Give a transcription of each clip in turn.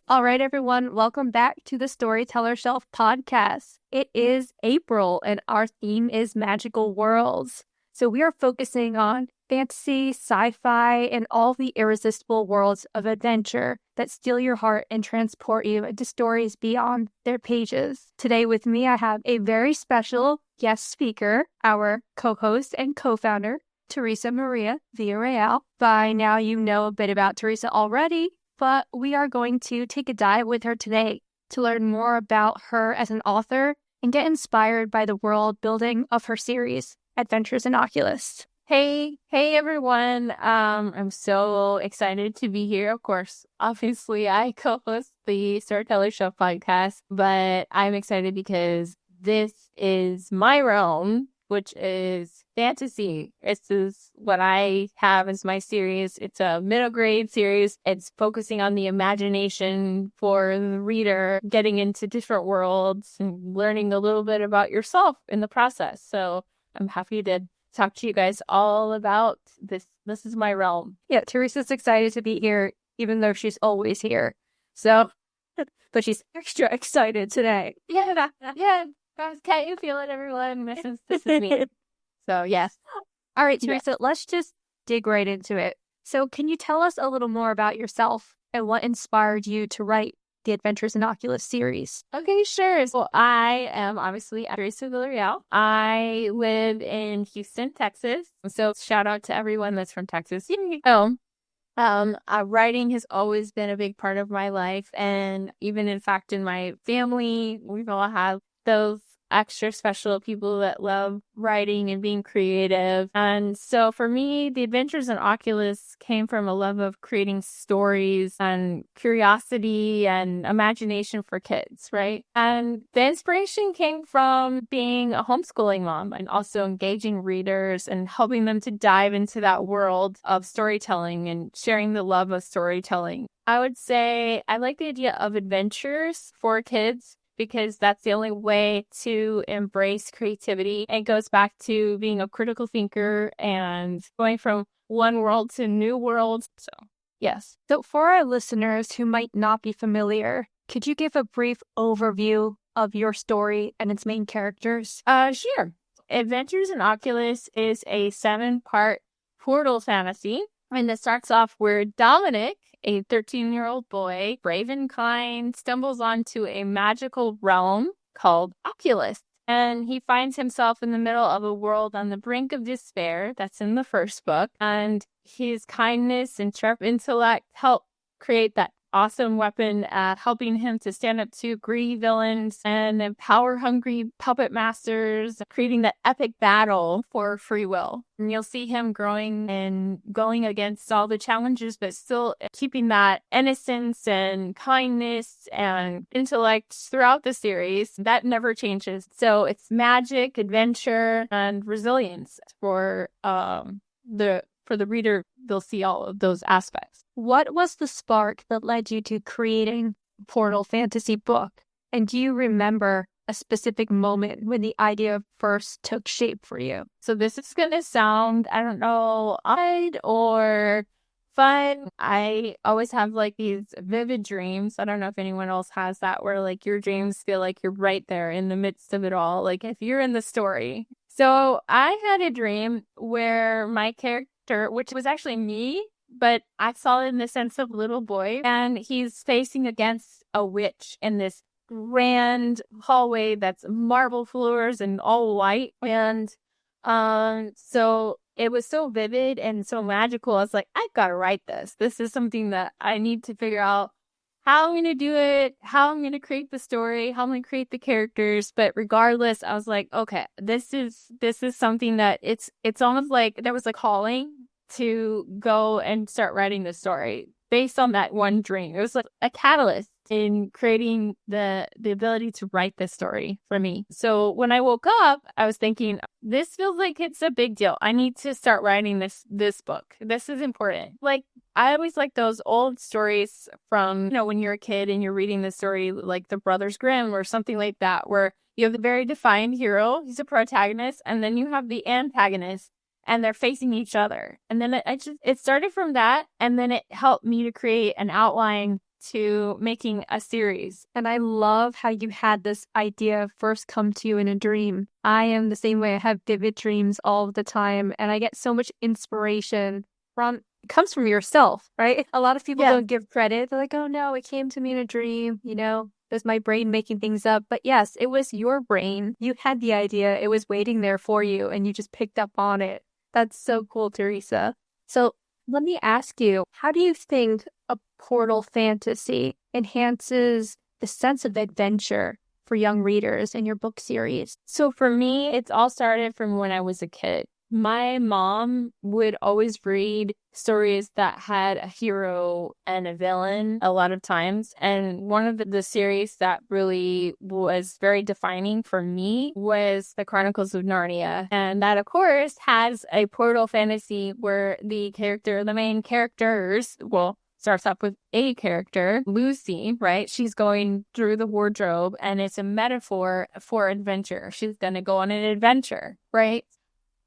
All right, everyone, welcome back to the Storyteller Shelf podcast. It is April and our theme is magical worlds. So we are focusing on fantasy, sci-fi, and all the irresistible worlds of adventure that steal your heart and transport you into stories beyond their pages. Today with me, I have a very special guest speaker, our co-host and co-founder, Theresa Maria Villarreal. By now, you know a bit about Theresa already, but we are going to take a dive with her today to learn more about her as an author and get inspired by the world building of her series, Adventures in Oculus. Hey everyone. I'm so excited to be here. Of course, obviously I co-host the Storyteller Show podcast, but I'm excited because this is my realm, which is fantasy. This is what I have as my series. It's a middle grade series. It's focusing on the imagination for the reader, getting into different worlds and learning a little bit about yourself in the process. So I'm happy to talk to you guys all about this. This is my realm. Yeah, Teresa's excited to be here, even though she's always here. So, but she's extra excited today. Yeah. Guys, can't you feel it, everyone? This is me. So, yes. All right, Theresa, let's just dig right into it. So, can you tell us a little more about yourself and what inspired you to write the Adventures in Oculus series? Okay, sure. So, I am obviously Theresa Villarreal. I live in Houston, Texas. So, shout out to everyone that's from Texas. Writing has always been a big part of my life. And even, in fact, in my family, we've all had those extra special people that love writing and being creative. And so for me, the Adventures in Oculus came from a love of creating stories and curiosity and imagination for kids, right? And the inspiration came from being a homeschooling mom and also engaging readers and helping them to dive into that world of storytelling and sharing the love of storytelling. I would say I like the idea of adventures for kids, because that's the only way to embrace creativity. It goes back to being a critical thinker and going from one world to new worlds. So, yes. So for our listeners who might not be familiar, could you give a brief overview of your story and its main characters? Sure. Adventures in Oculus is a 7-part portal fantasy. And it starts off where Dominic, a 13-year-old boy, brave and kind, stumbles onto a magical realm called Oculus. And he finds himself in the middle of a world on the brink of despair. That's in the first book. And his kindness and sharp intellect help create that awesome weapon at helping him to stand up to greedy villains and power-hungry puppet masters, creating that epic battle for free will. And you'll see him growing and going against all the challenges, but still keeping that innocence and kindness and intellect throughout the series. That never changes. So it's magic, adventure, and resilience for the reader. They'll see all of those aspects. What was the spark that led you to creating a portal fantasy book? And do you remember a specific moment when the idea first took shape for you? So this is going to sound, I don't know, odd or fun. I always have like these vivid dreams. I don't know if anyone else has that, where like your dreams feel like you're right there in the midst of it all, like if you're in the story. So I had a dream where my character, which was actually me, but I saw it in the sense of little boy, and he's facing against a witch in this grand hallway that's marble floors and all white. And so it was so vivid and so magical. I was like, I've got to write this. This is something that I need to figure out how I'm going to do it, how I'm going to create the story, how I'm going to create the characters. But regardless, I was like, okay, this is something that it's almost like there was a calling to go and start writing the story based on that one dream. It was like a catalyst in creating the ability to write this story for me. So when I woke up, I was thinking, this feels like it's a big deal. I need to start writing this book. This is important. Like, I always like those old stories from, when you're a kid and you're reading the story like the Brothers Grimm or something like that, where you have the very defined hero, he's a protagonist, and then you have the antagonist, and they're facing each other. And then it started from that, and then it helped me to create an outline to making a series. And I love how you had this idea first come to you in a dream. I am the same way. I have vivid dreams all the time, and I get so much inspiration from it comes from yourself, right? A lot of people don't give credit. They're like, oh no, it came to me in a dream, there's my brain making things up. But yes, it was your brain. You had the idea. It was waiting there for you, and you just picked up on it. That's so cool, Theresa. So let me ask you, how do you think a portal fantasy enhances the sense of adventure for young readers in your book series? So for me, it's all started from when I was a kid. My mom would always read stories that had a hero and a villain a lot of times. And one of the series that really was very defining for me was The Chronicles of Narnia. And that, of course, has a portal fantasy where the main characters, starts off with a character, Lucy, right? She's going through the wardrobe, and it's a metaphor for adventure. She's going to go on an adventure, right?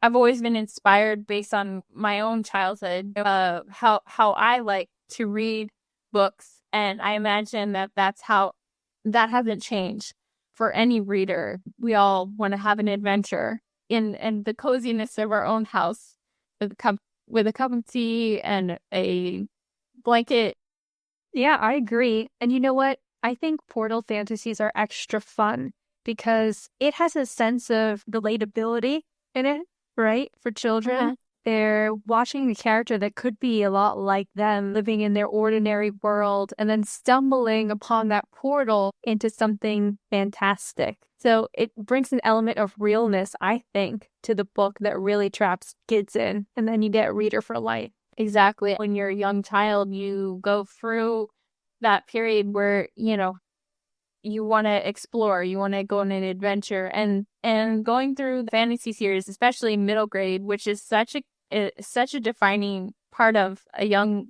I've always been inspired based on my own childhood, how I like to read books. And I imagine that hasn't changed for any reader. We all want to have an adventure in the coziness of our own house with a cup of tea and a blanket. Yeah, I agree. And you know what? I think portal fantasies are extra fun because it has a sense of relatability in it, right? For children. Yeah. They're watching a character that could be a lot like them, living in their ordinary world, and then stumbling upon that portal into something fantastic. So it brings an element of realness, I think, to the book that really traps kids in. And then you get reader for life. Exactly. When you're a young child, you go through that period where, you want to explore, you want to go on an adventure, and going through the fantasy series, especially middle grade, which is such a defining part of a young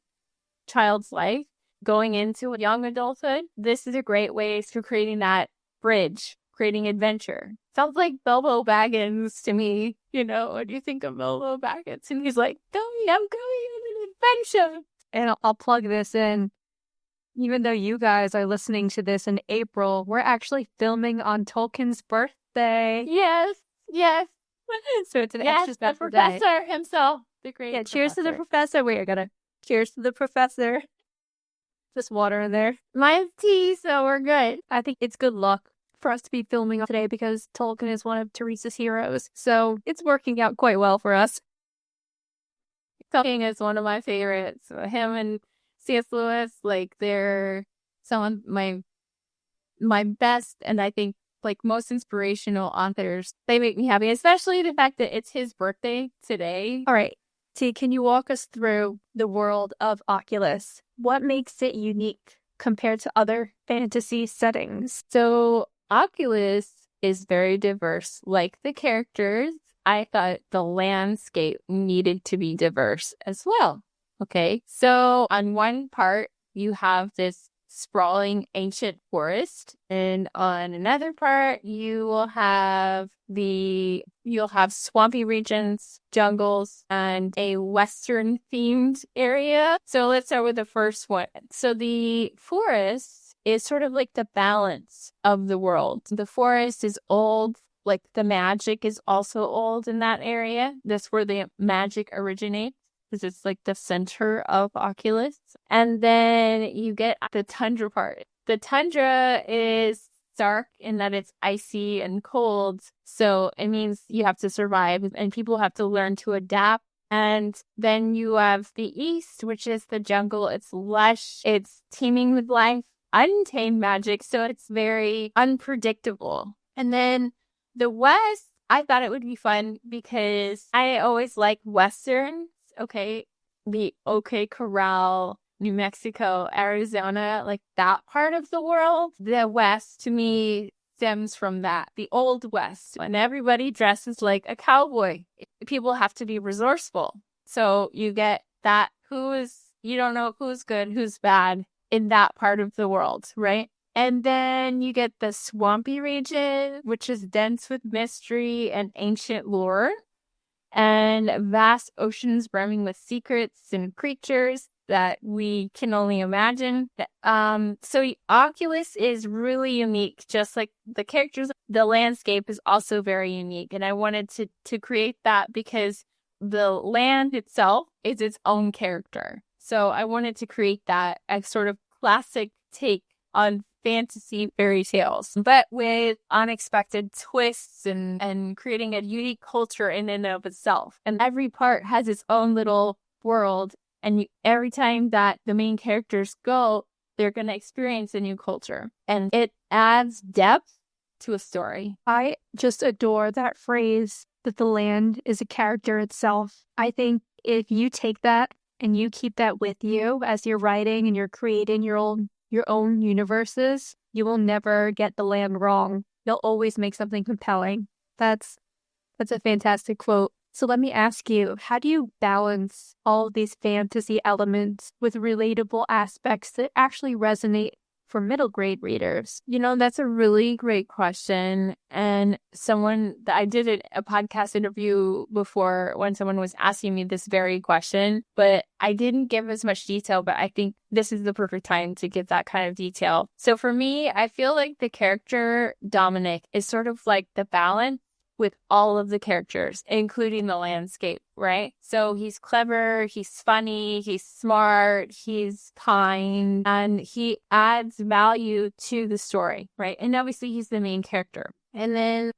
child's life, going into a young adulthood. This is a great way to creating that bridge, creating adventure. Sounds like Bilbo Baggins to me, when you think of Bilbo Baggins, and he's like, I'm going on an adventure. And I'll plug this in. Even though you guys are listening to this in April, we're actually filming on Tolkien's birthday. Yes. So it's an extra special the professor himself. The great professor. Cheers to the professor. We're gonna cheers to the professor. Just water in there. Mine's tea, so we're good. I think it's good luck for us to be filming today because Tolkien is one of Theresa's heroes. So it's working out quite well for us. Tolkien is one of my favorites. Him and C.S. Lewis, they're some of my best, and I think most inspirational authors. They make me happy, especially the fact that it's his birthday today. All right, T, can you walk us through the world of Oculus? What makes it unique compared to other fantasy settings? So Oculus is very diverse. Like the characters, I thought the landscape needed to be diverse as well. Okay, so on one part, you have this sprawling ancient forest, and on another part, you'll have swampy regions, jungles, and a Western themed area. So let's start with the first one. So the forest is sort of like the balance of the world. The forest is old. The magic is also old in that area. That's where the magic originates, because it's the center of Oculus. And then you get the tundra part. The tundra is dark in that it's icy and cold. So it means you have to survive, and people have to learn to adapt. And then you have the east, which is the jungle. It's lush. It's teeming with life, untamed magic. So it's very unpredictable. And then the west, I thought it would be fun because I always like Westerns. Okay, the OK Corral, New Mexico, Arizona, that part of the world. The West, to me, stems from that, the Old West, when everybody dresses like a cowboy. People have to be resourceful. So you get that you don't know who's good, who's bad in that part of the world, right? And then you get the swampy region, which is dense with mystery and ancient lore, and vast oceans brimming with secrets and creatures. that we can only imagine. So Oculus is really unique, just like the characters. The landscape is also very unique, and I wanted to create that because the land itself is its own character. So I wanted to create that as sort of classic take on fantasy fairy tales, but with unexpected twists and creating a unique culture in and of itself. And every part has its own little world. And every time that the main characters go, they're going to experience a new culture. And it adds depth to a story. I just adore that phrase that the land is a character itself. I think if you take that and you keep that with you as you're writing and you're creating your own universes, you will never get the land wrong. You'll always make something compelling. That's a fantastic quote. So let me ask you, how do you balance all of these fantasy elements with relatable aspects that actually resonate for middle grade readers? That's a really great question. And I did a podcast interview before when someone was asking me this very question, but I didn't give as much detail, but I think this is the perfect time to give that kind of detail. So for me, I feel like the character Dominic is sort of like the balance with all of the characters, including the landscape, right? So he's clever, he's funny, he's smart, he's kind, and he adds value to the story, right? And obviously he's the main character. And then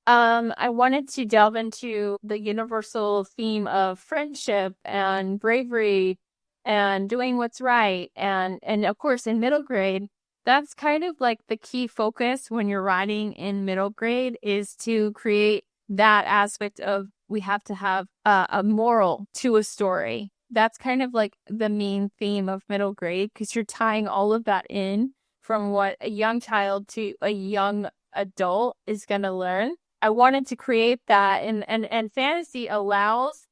I wanted to delve into the universal theme of friendship and bravery and doing what's right. And of course, in middle grade, that's kind of like the key focus when you're writing in middle grade, is to create that aspect of we have to have a moral to a story. That's kind of like the main theme of middle grade, because you're tying all of that in from what a young child to a young adult is going to learn. I wanted to create that, and fantasy allows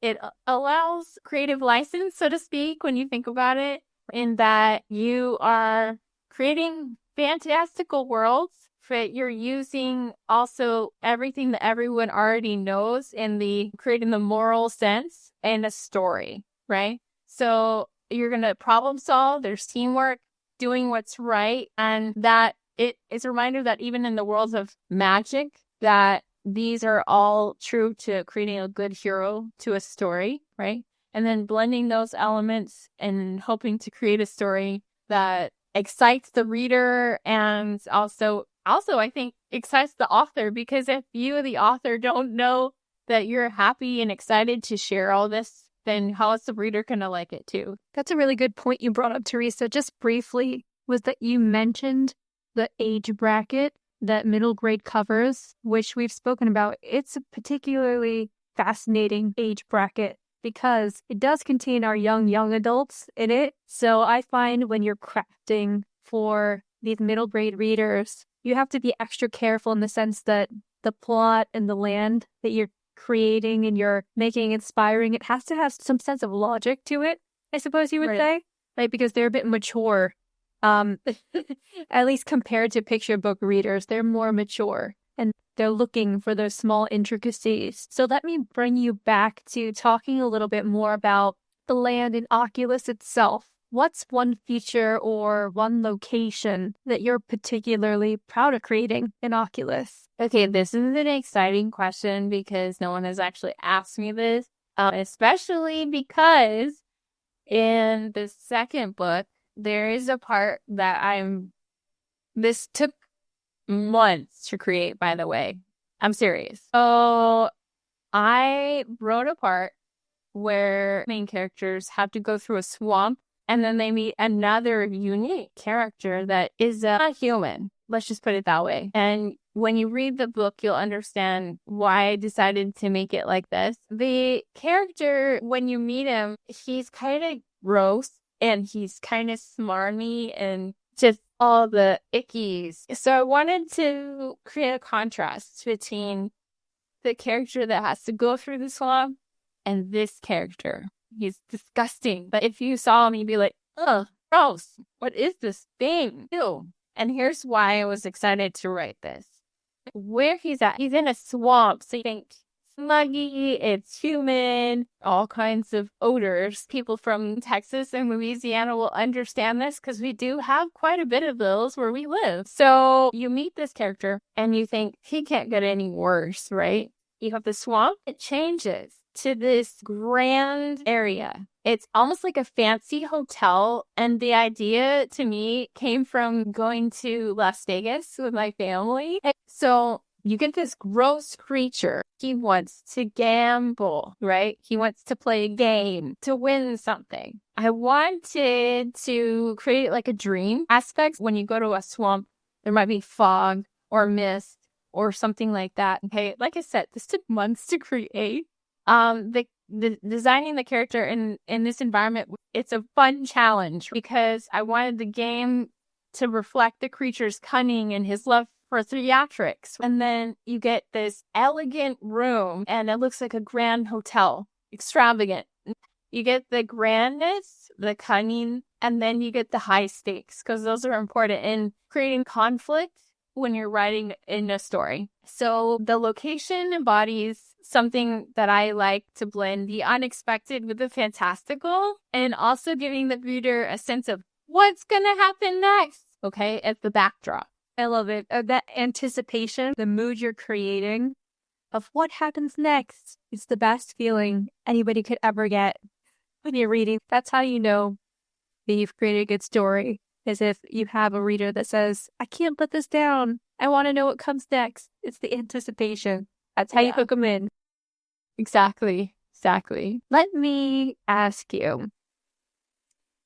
creative license, so to speak, when you think about it, in that you are creating fantastical worlds, but you're using also everything that everyone already knows in creating the moral sense in a story, right? So you're going to problem solve, there's teamwork, doing what's right, and that it is a reminder that even in the worlds of magic, that these are all true to creating a good hero to a story, right? And then blending those elements and hoping to create a story that excites the reader, and also I think excites the author, because if you, the author, don't know that you're happy and excited to share all this, then how is the reader going to like it too? That's a really good point you brought up, Theresa. Just briefly, was that you mentioned the age bracket that middle grade covers, which we've spoken about. It's a particularly fascinating age bracket because it does contain our young adults in it. So I find when you're crafting for these middle grade readers, you have to be extra careful in the sense that the plot and the land that you're creating and you're making inspiring, it has to have some sense of logic to it, I suppose you would say, right? Because they're a bit mature. At least compared to picture book readers, they're more mature. And they're looking for those small intricacies. So let me bring you back to talking a little bit more about the land in Oculus itself. What's one feature or one location that you're particularly proud of creating in Oculus? Okay, this is an exciting question because no one has actually asked me this, especially because in the second book, there is a part that this took months to create, by the way. I'm serious. So I wrote a part where main characters have to go through a swamp, and then they meet another unique character that is not human. Let's just put it that way. And when you read the book, you'll understand why I decided to make it like this. The character, when you meet him, he's kind of gross and he's kind of smarmy and just all the ickies. So I wanted to create a contrast between the character that has to go through the swamp and this character. He's disgusting. But if you saw him, you'd be like, ugh, gross. What is this thing? Ew. And here's why I was excited to write this. Where he's at, he's in a swamp. So you think muggy, it's humid, all kinds of odors. People from Texas and Louisiana will understand this because we do have quite a bit of those where we live. So you meet this character and you think he can't get any worse, right? You have the swamp, it changes to this grand area. It's almost like a fancy hotel. And the idea to me came from going to Las Vegas with my family. And so you get this gross creature. He wants to gamble, right? He wants to play a game to win something. I wanted to create like a dream aspect. When you go to a swamp, there might be fog or mist or something like that. Okay, like I said, this took months to create. The designing the character in this environment, it's a fun challenge because I wanted the game to reflect the creature's cunning and his love for theatrics. And then you get this elegant room and it looks like a grand hotel, extravagant. You get the grandness, the cunning, and then you get the high stakes because those are important in creating conflict when you're writing in a story. So the location embodies something that I like to blend the unexpected with the fantastical and also giving the reader a sense of what's going to happen next, okay, as the backdrop. I love it. That anticipation, the mood you're creating of what happens next. It's the best feeling anybody could ever get when you're reading. That's how you know that you've created a good story, is if you have a reader that says, I can't put this down. I want to know what comes next. It's the anticipation. That's how you hook them in. Exactly. Let me ask you.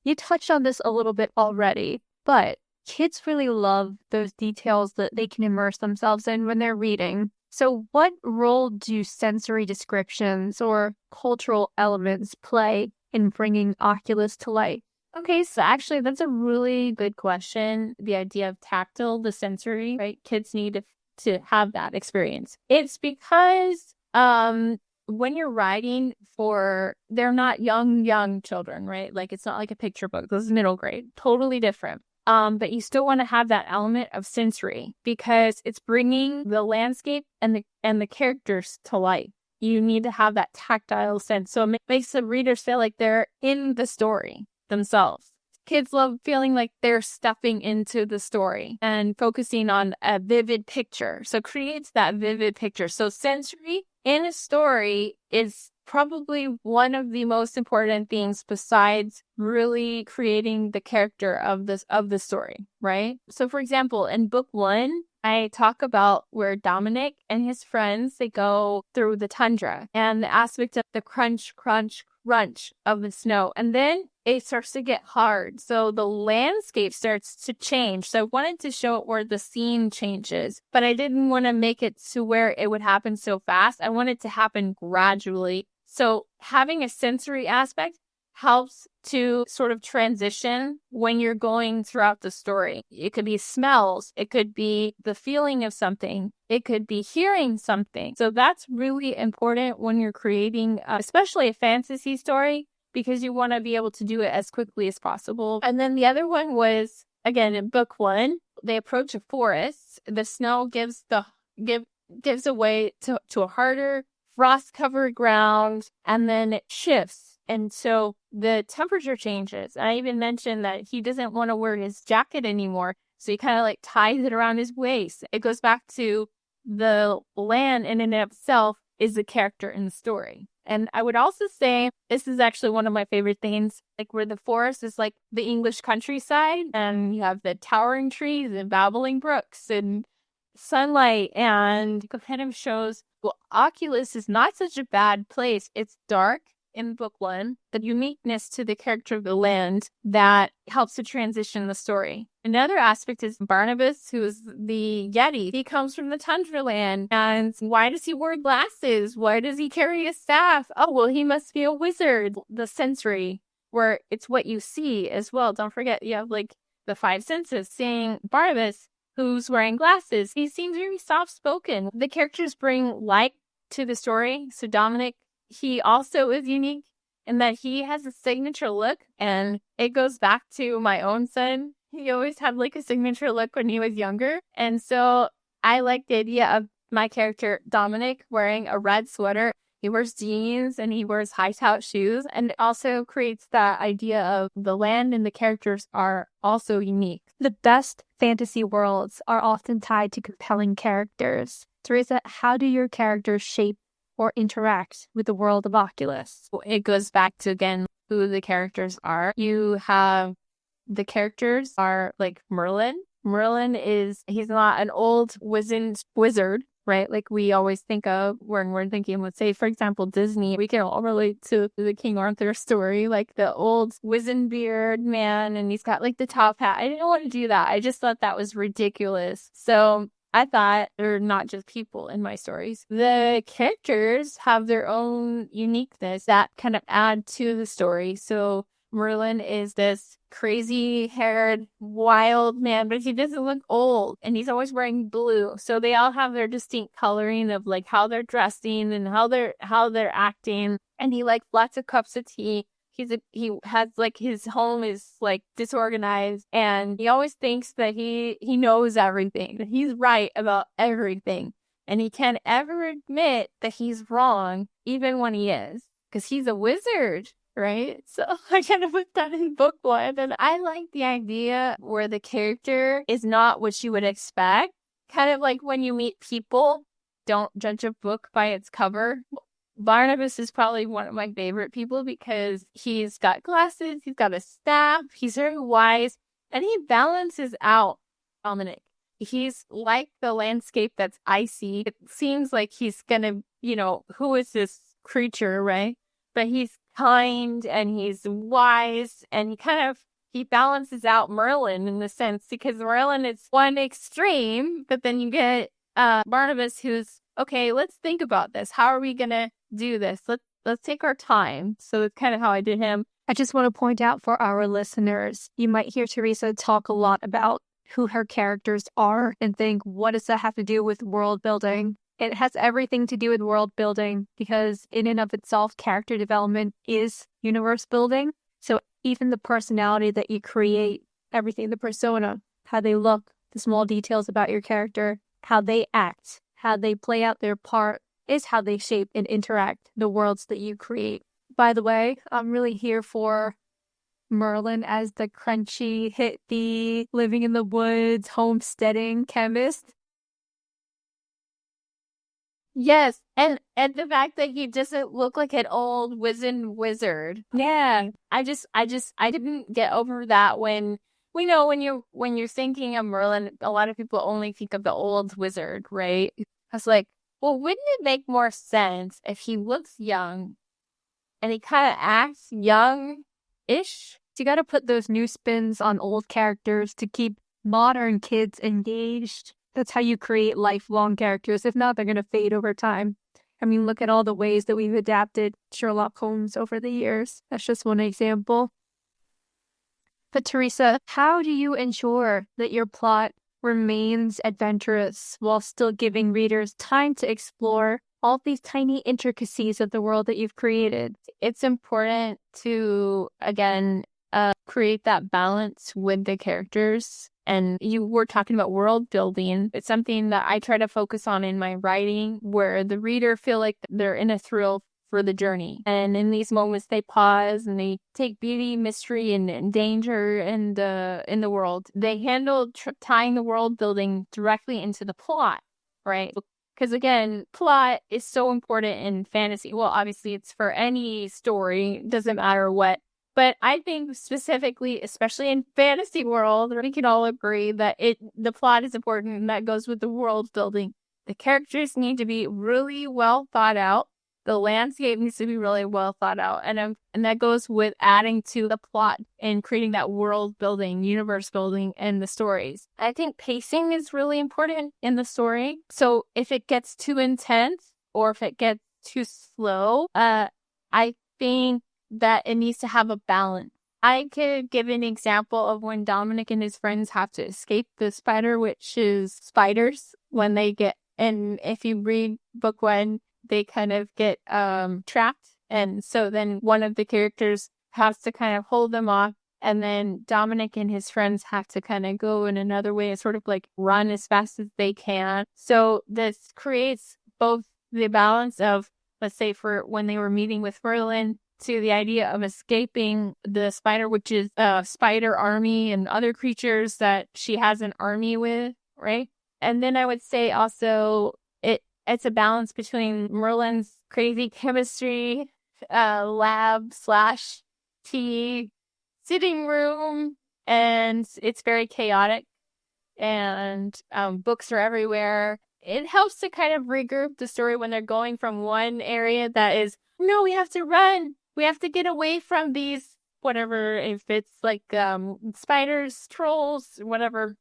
You touched on this a little bit already, but kids really love those details that they can immerse themselves in when they're reading. So what role do sensory descriptions or cultural elements play in bringing Oculus to life? Okay, so actually that's a really good question. The idea of tactile, the sensory, right? Kids need to have that experience. It's because when you're writing they're not young children, right? Like it's not like a picture book. This is middle grade, totally different. But you still want to have that element of sensory because it's bringing the landscape and the characters to life. You need to have that tactile sense. So it makes the readers feel like they're in the story themselves. Kids love feeling like they're stepping into the story and focusing on a vivid picture. So it creates that vivid picture. So sensory in a story is probably one of the most important things besides really creating the character of the story, right? So for example, in book 1, I talk about where Dominic and his friends, they go through the tundra and the aspect of the crunch, crunch, crunch of the snow. And then it starts to get hard. So the landscape starts to change. So I wanted to show it where the scene changes, but I didn't want to make it to where it would happen so fast. I want it to happen gradually. So having a sensory aspect helps to sort of transition when you're going throughout the story. It could be smells. It could be the feeling of something. It could be hearing something. So that's really important when you're creating, especially a fantasy story, because you want to be able to do it as quickly as possible. And then the other one was, again, in book 1, they approach a forest. The snow gives away to a harder frost-covered ground, and then it shifts. And so the temperature changes. And I even mentioned that he doesn't want to wear his jacket anymore. So he kind of like ties it around his waist. It goes back to the land in and of itself is the character in the story. And I would also say this is actually one of my favorite things, like where the forest is like the English countryside and you have the towering trees and babbling brooks and sunlight, and it kind of shows, well, Oculus is not such a bad place. It's dark in book 1, the uniqueness to the character of the land that helps to transition the story. Another aspect is Barnabas, who is the Yeti. He comes from the tundra land. And why does he wear glasses? Why does he carry a staff? Oh, well, he must be a wizard. The sensory, where it's what you see as well. Don't forget, you have like the 5 senses. Seeing Barnabas, who's wearing glasses, he seems very soft-spoken. The characters bring light to the story. So Dominic, he also is unique in that he has a signature look, and it goes back to my own son. He always had like a signature look when he was younger. And so I like the idea of my character Dominic wearing a red sweater. He wears jeans and he wears high-top shoes, and it also creates that idea of the land and the characters are also unique. The best fantasy worlds are often tied to compelling characters. Theresa, how do your characters shape or interact with the world of Oculus? It goes back to, again, who the characters are. You have the characters are like Merlin. Merlin he's not an old wizened wizard, right? Like we always think of when we're thinking, let's say, for example, Disney, we can all relate to the King Arthur story, like the old wizened beard man, and he's got like the top hat. I didn't want to do that. I just thought that was ridiculous. So I thought they're not just people in my stories. The characters have their own uniqueness that kind of add to the story. So Merlin is this crazy-haired, wild man, but he doesn't look old, and he's always wearing blue. So they all have their distinct coloring of like how they're dressing and how they're acting. And he likes lots of cups of tea. He has like his home is like disorganized, and he always thinks that he knows everything, that he's right about everything, and he can't ever admit that he's wrong, even when he is, because he's a wizard. Right? So I kind of put that in book one. And I like the idea where the character is not what you would expect. Kind of like when you meet people, don't judge a book by its cover. Barnabas is probably one of my favorite people because he's got glasses, he's got a staff, he's very wise, and he balances out Dominic. He's like the landscape that's icy. It seems like he's gonna, who is this creature, right? But he's kind and he's wise, and he balances out Merlin in the sense, because Merlin is one extreme, but then you get Barnabas who's, okay, let's think about this. How are we gonna do this? Let's take our time. So it's kind of how I did him. I just want to point out for our listeners, you might hear Theresa talk a lot about who her characters are and think, what does that have to do with world building? It has everything to do with world building because in and of itself, character development is universe building. So even the personality that you create, everything, the persona, how they look, the small details about your character, how they act, how they play out their part is how they shape and interact the worlds that you create. By the way, I'm really here for Merlin as the crunchy, hippie, living in the woods, homesteading chemist. Yes, and the fact that he doesn't look like an old wizened wizard. Yeah, I didn't get over that when you're thinking of Merlin, a lot of people only think of the old wizard, right? I was like, well, wouldn't it make more sense if he looks young and he kind of acts young-ish? You got to put those new spins on old characters to keep modern kids engaged. That's how you create lifelong characters. If not, they're going to fade over time. I mean, look at all the ways that we've adapted Sherlock Holmes over the years. That's just one example. But Theresa, how do you ensure that your plot remains adventurous while still giving readers time to explore all these tiny intricacies of the world that you've created? It's important to, again, create that balance with the characters. And you were talking about world building. It's something that I try to focus on in my writing, where the reader feel like they're in a thrill for the journey. And in these moments, they pause and they take beauty, mystery, and danger in the world. They handle tying the world building directly into the plot, right? Because again, plot is so important in fantasy. Well, obviously, it's for any story. Doesn't matter what. But I think specifically, especially in fantasy world, we can all agree that the plot is important, and that goes with the world building. The characters need to be really well thought out. The landscape needs to be really well thought out. And that goes with adding to the plot and creating that world building, universe building, and the stories. I think pacing is really important in the story. So if it gets too intense or if it gets too slow, I think that it needs to have a balance. I could give an example of when Dominic and his friends have to escape the spider, which is spiders when they get, and if you read book one, they kind of get trapped. And so then one of the characters has to kind of hold them off And then Dominic and his friends have to kind of go in another way and sort of like run as fast as they can. So this creates both the balance of, let's say for when they were meeting with Merlin, to the idea of escaping the spider, which is a spider army and other creatures that she has an army with, right? And then I would say also it's a balance between Merlin's crazy chemistry lab / tea sitting room, and it's very chaotic, and books are everywhere. It helps to kind of regroup the story when they're going from one area that is, no, we have to run. We have to get away from these, whatever, if it's like spiders, trolls, whatever,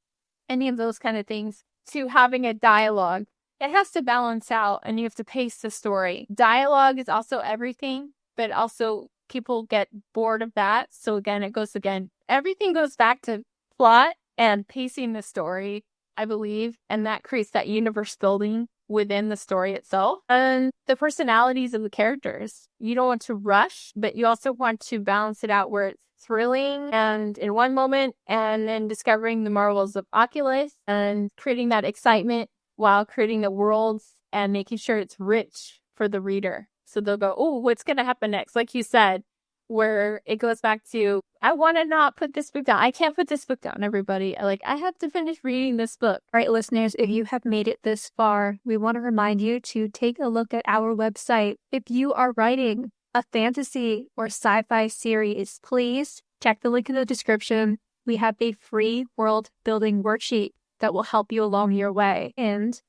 any of those kind of things, to having a dialogue. It has to balance out, and you have to pace the story. Dialogue is also everything, but also people get bored of that. So again, everything goes back to plot and pacing the story, I believe, and that creates that universe building within the story itself. And the personalities of the characters. You don't want to rush, but you also want to balance it out where it's thrilling and in one moment, and then discovering the marvels of Oculus and creating that excitement while creating the worlds and making sure it's rich for the reader. So they'll go, oh, what's going to happen next? Like you said, where it goes back to, I want to not put this book down. I can't put this book down, everybody. Like, I have to finish reading this book. All right, listeners, if you have made it this far, we want to remind you to take a look at our website. If you are writing a fantasy or sci-fi series, please check the link in the description. We have a free world building worksheet that will help you along your way. And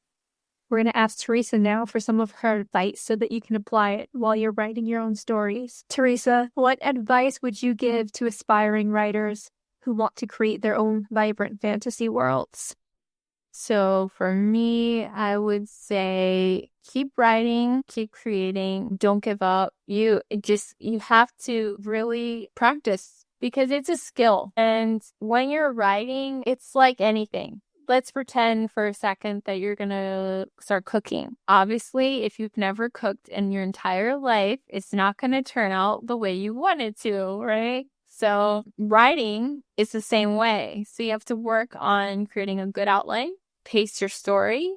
we're going to ask Theresa now for some of her advice so that you can apply it while you're writing your own stories. Theresa, what advice would you give to aspiring writers who want to create their own vibrant fantasy worlds? So for me, I would say keep writing, keep creating, don't give up. You have to really practice because it's a skill. And when you're writing, it's like anything. Let's pretend for a second that you're going to start cooking. Obviously, if you've never cooked in your entire life, it's not going to turn out the way you want it to, right? So writing is the same way. So you have to work on creating a good outline, pace your story,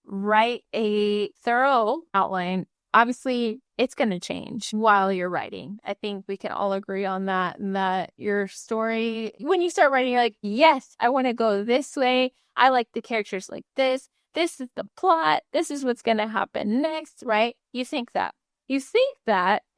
write a thorough outline. Obviously, it's going to change while you're writing. I think we can all agree on that your story, when you start writing, you're like, yes, I want to go this way. I like the characters like this. This is the plot. This is what's going to happen next, right? You think that.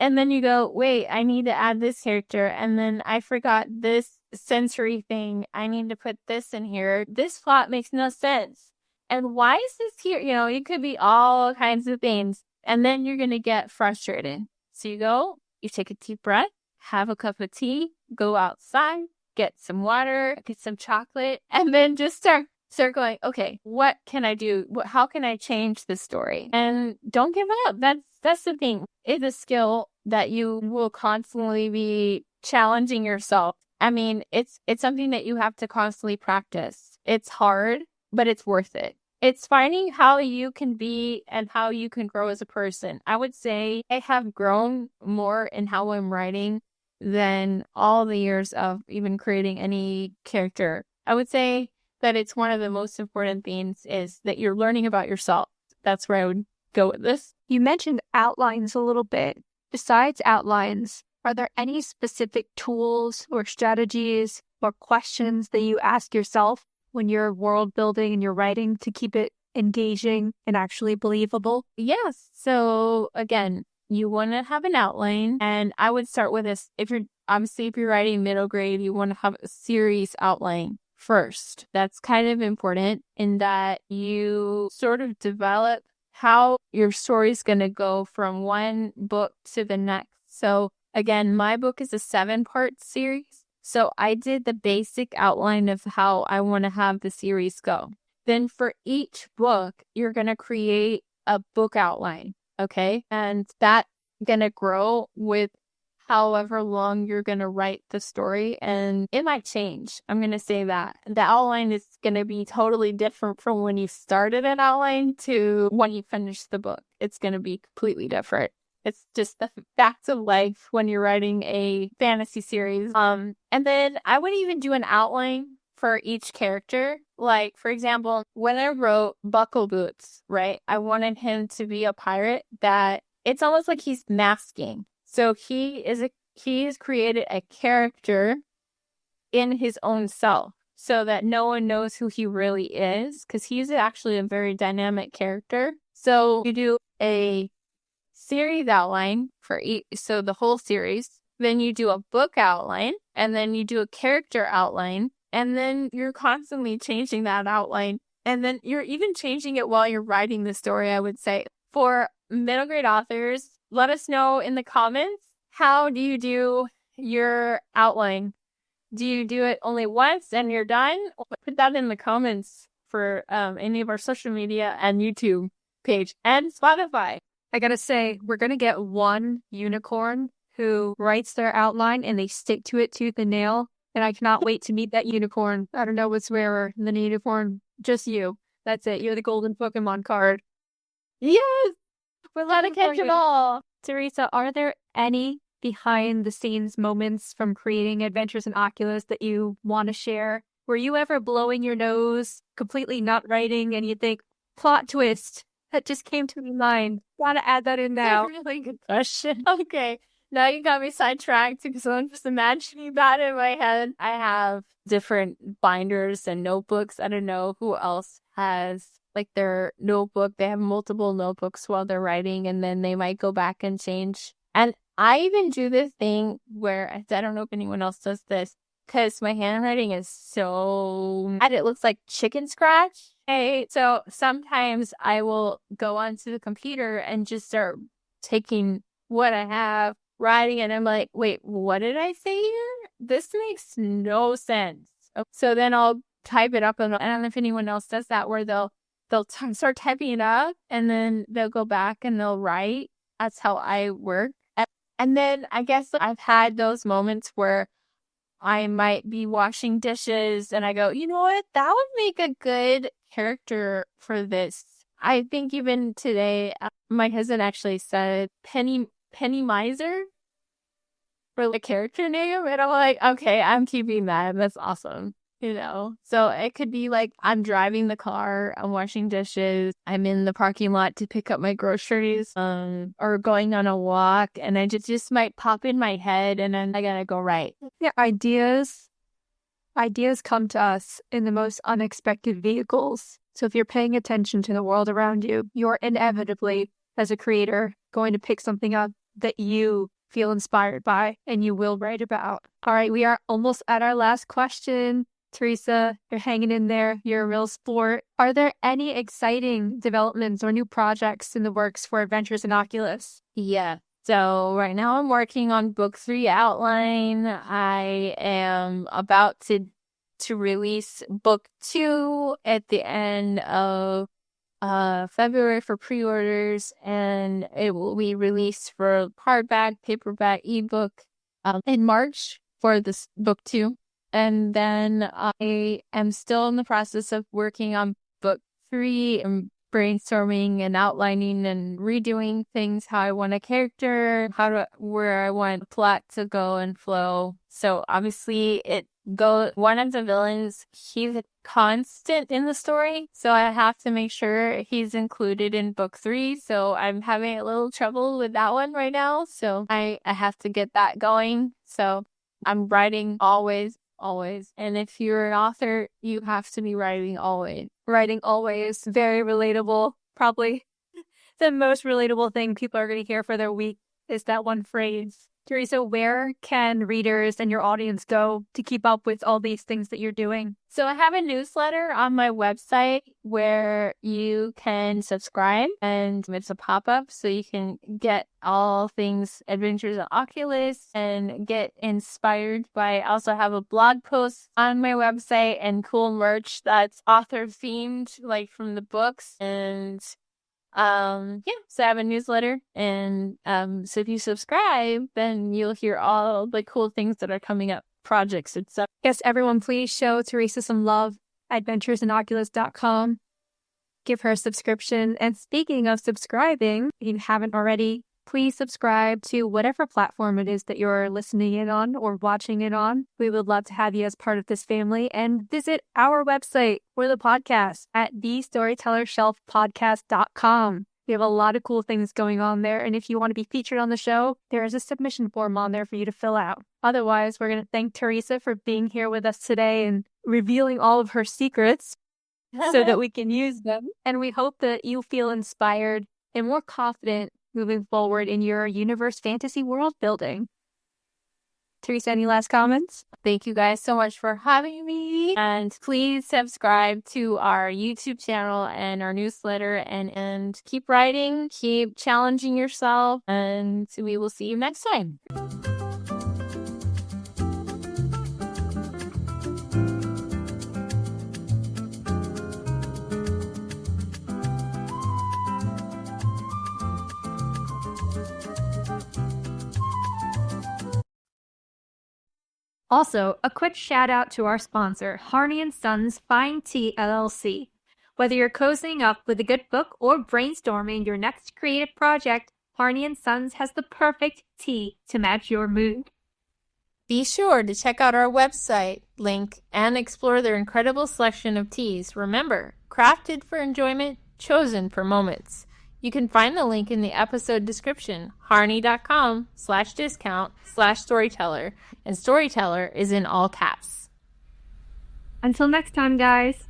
And then you go, wait, I need to add this character. And then I forgot this sensory thing. I need to put this in here. This plot makes no sense. And why is this here? It could be all kinds of things. And then you're going to get frustrated. So you take a deep breath, have a cup of tea, go outside, get some water, get some chocolate, and then just start going, okay, what can I do? How can I change the story? And don't give up. That's the thing. It's a skill that you will constantly be challenging yourself. I mean, it's something that you have to constantly practice. It's hard, but it's worth it. It's finding how you can be and how you can grow as a person. I would say I have grown more in how I'm writing than all the years of even creating any character. I would say that it's one of the most important things is that you're learning about yourself. That's where I would go with this. You mentioned outlines a little bit. Besides outlines, are there any specific tools or strategies or questions that you ask yourself when you're world building and you're writing to keep it engaging and actually believable? Yes. So again, you want to have an outline, and I would start with this. If you're writing middle grade, you want to have a series outline first. That's kind of important in that you sort of develop how your story is going to go from one book to the next. So again, my book is a 7-part series. So I did the basic outline of how I want to have the series go. Then for each book, you're going to create a book outline, okay? And that's going to grow with however long you're going to write the story. And it might change. I'm going to say that. The outline is going to be totally different from when you started an outline to when you finish the book. It's going to be completely different. It's just the facts of life when you're writing a fantasy series. And then I would even do an outline for each character. Like, for example, when I wrote Buckle Boots, right, I wanted him to be a pirate that it's almost like he's masking. So he's created a character in his own self so that no one knows who he really is, because he's actually a very dynamic character. So you do a series outline for each, so the whole series, then you do a book outline, and then you do a character outline, and then you're constantly changing that outline, and then you're even changing it while you're writing the story, I would say. For middle grade authors, let us know in the comments, how do you do your outline? Do you do it only once and you're done? Put that in the comments for any of our social media and YouTube page and Spotify. I gotta say, we're gonna get one unicorn who writes their outline and they stick to it tooth and nail. And I cannot wait to meet that unicorn. I don't know what's rarer than a unicorn. Just you. That's it. You're the golden Pokemon card. Yes! We're allowed to catch them all. Theresa, are there any behind the scenes moments from creating Adventures in Oculus that you want to share? Were you ever blowing your nose, completely not writing, and you think, plot twist, that just came to my mind. Gotta add that in now. That's a really good question. Okay. Now you got me sidetracked because I'm just imagining that in my head. I have different binders and notebooks. I don't know who else has like their notebook. They have multiple notebooks while they're writing, and then they might go back and change. And I even do this thing where I don't know if anyone else does this, because my handwriting is so bad. It looks like chicken scratch. Okay, so sometimes I will go onto the computer and just start taking what I have, writing, and I'm like, wait, what did I say here? This makes no sense. So then I'll type it up, and I don't know if anyone else does that, where they'll start typing it up, and then they'll go back and they'll write. That's how I work. And then I guess I've had those moments where I might be washing dishes and I go, you know what? That would make a good character for this. I think even today, my husband actually said Penny Miser for the character name. And I'm like, okay, I'm keeping that. That's awesome. You know, so it could be like I'm driving the car, I'm washing dishes, I'm in the parking lot to pick up my groceries, or going on a walk, and I just might pop in my head, and then I gotta go write. Yeah, ideas come to us in the most unexpected vehicles. So if you're paying attention to the world around you, you're inevitably, as a creator, going to pick something up that you feel inspired by and you will write about. All right, we are almost at our last question. Theresa, you're hanging in there. You're a real sport. Are there any exciting developments or new projects in the works for Adventures in Oculus? Yeah. So right now I'm working on book 3 outline. I am about to release book 2 at the end of February for pre-orders, and it will be released for hardback, paperback, ebook in March for this book 2. And then I am still in the process of working on book 3 and brainstorming and outlining and redoing things, how I want a character, where I want the plot to go and flow. So obviously one of the villains, he's a constant in the story. So I have to make sure he's included in book 3. So I'm having a little trouble with that one right now. So I have to get that going. So I'm writing always. And if you're an author, you have to be writing always. Writing always. Very relatable. Probably the most relatable thing people are going to hear for their week is that one phrase. Theresa, where can readers and your audience go to keep up with all these things that you're doing? So I have a newsletter on my website where you can subscribe, and it's a pop-up so you can get all things Adventures in Oculus and get inspired by. I also have a blog post on my website and cool merch that's author themed, like from the books. And so I have a newsletter, and so if you subscribe, then you'll hear all the cool things that are coming up, projects and stuff. Yes, everyone, please show Theresa some love. adventuresinoculus.com. Give her a subscription. And speaking of subscribing, if you haven't already, please subscribe to whatever platform it is that you're listening in on or watching it on. We would love to have you as part of this family, and visit our website for the podcast at thestorytellershelfpodcast.com. We have a lot of cool things going on there, and if you want to be featured on the show, there is a submission form on there for you to fill out. Otherwise, we're going to thank Theresa for being here with us today and revealing all of her secrets so that we can use them. And we hope that you feel inspired and more confident moving forward in your universe fantasy world building. Theresa, any last comments? Thank you guys so much for having me. And please subscribe to our YouTube channel and our newsletter, and keep writing, keep challenging yourself, and we will see you next time. Also, a quick shout out to our sponsor, Harney & Sons Fine Tea LLC. Whether you're cozying up with a good book or brainstorming your next creative project, Harney & Sons has the perfect tea to match your mood. Be sure to check out our website link and explore their incredible selection of teas. Remember, crafted for enjoyment, chosen for moments. You can find the link in the episode description, harney.com/discount/storyteller, and storyteller is in all caps. Until next time, guys.